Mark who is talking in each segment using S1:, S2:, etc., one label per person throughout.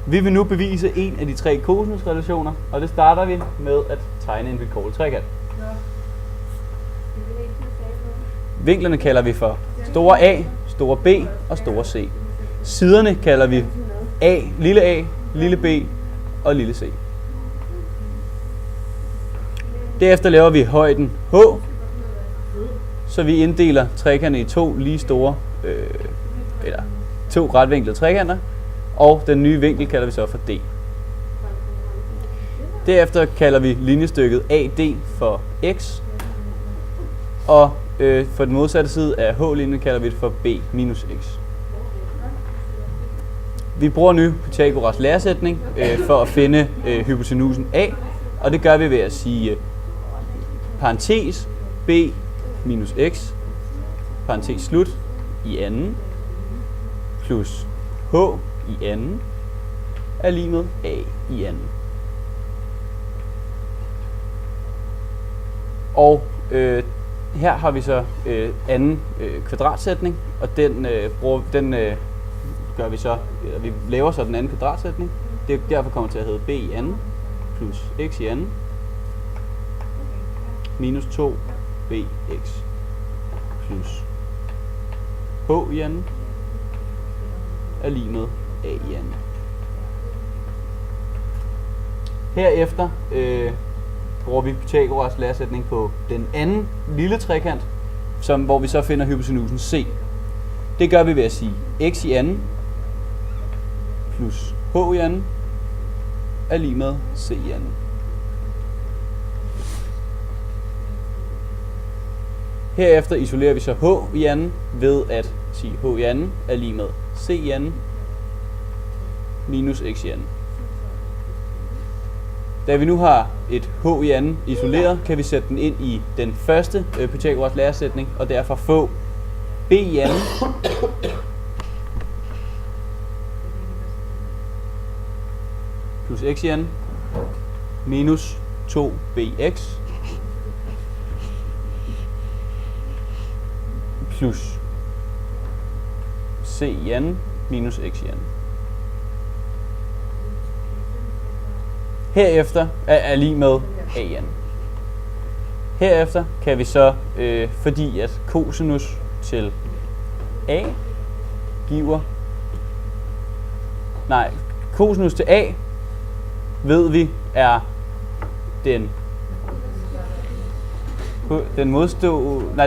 S1: Vi vil nu bevise en af de tre kosinusrelationer, og det starter vi med at tegne en vilkårlig trekant. Vinklerne kalder vi for store A, store B og store C. Siderne kalder vi A, lille B og lille C. Derefter laver vi højden H, så vi inddeler trekanten i to lige store, eller to retvinklede trekanter, og den nye vinkel kalder vi så for D. Derefter kalder vi linjestykket AD for X, og for den modsatte side af H-linjen kalder vi det for B minus X. Vi bruger nu Pythagoras læresætning for at finde hypotenusen A, og det gør vi ved at sige parentes B minus X, parentes slut, i anden, plus H i anden, er lig med A i anden. Og her har vi så anden kvadratsætning, og den gør vi så, vi laver så den anden kvadratsætning. Det derfor kommer til at hedde B i anden, plus X i anden, minus 2bx, plus H i anden, er lig med A i anden. Herefter bruger vi Pythagoras læresætning på den anden lille trekant, hvor vi så finder hypotenusen C. Det gør vi ved at sige x i anden plus h i anden er lig med c i anden. Herefter isolerer vi så h i anden ved at sige h i anden er lig med c i anden minus x i anden. Da vi nu har et h i anden isoleret, kan vi sætte den ind i den første Pythagoras læresætning, og derfor få b i anden plus x i anden minus 2bx plus c i anden minus x i anden. Herefter er lig med a i anden. Herefter kan vi så, fordi at cosinus til a giver, cosinus til a ved vi er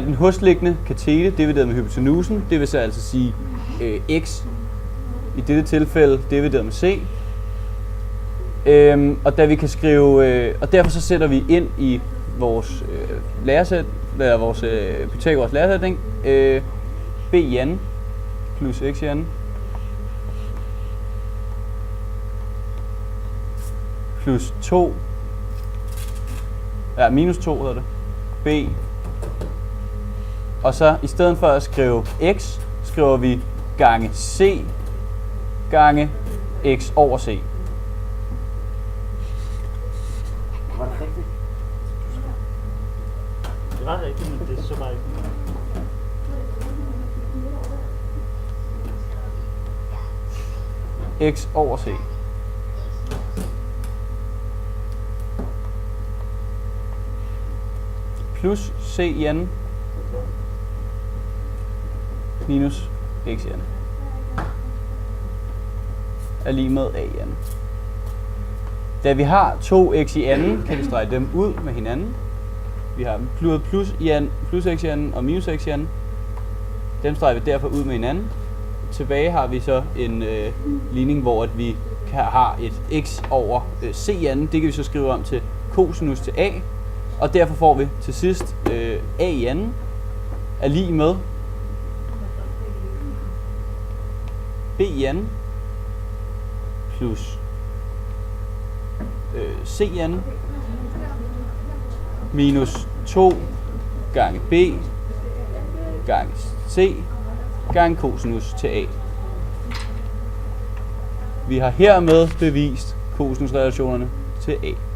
S1: den hosliggende katete divideret med hypotenusen, det vil så altså sige x i dette tilfælde divideret med c. Og da vi kan skrive, og derfor så sætter vi ind i vores vores Pythagoras læresætning b i anden plus x i anden plus 2 minus 2 hedder det b, og så i stedet for at skrive x skriver vi gange c gange x over c.
S2: Var det rigtigt? Det var rigtigt, men det er så bare ikke.
S1: X over c. Plus c i anden minus x i anden er lig med a i anden. Da vi har 2x i anden, kan vi strege dem ud med hinanden. Vi har plus x i anden og minus x i anden. Dem streger vi derfor ud med hinanden. Tilbage har vi så en ligning, hvor at vi har et x over c i anden. Det kan vi så skrive om til cosinus til a. Og derfor får vi til sidst a i anden er lig med b i anden plus c i anden minus 2 gange b gange c gange cosinus til a. Vi har hermed bevist cosinusrelationerne til a.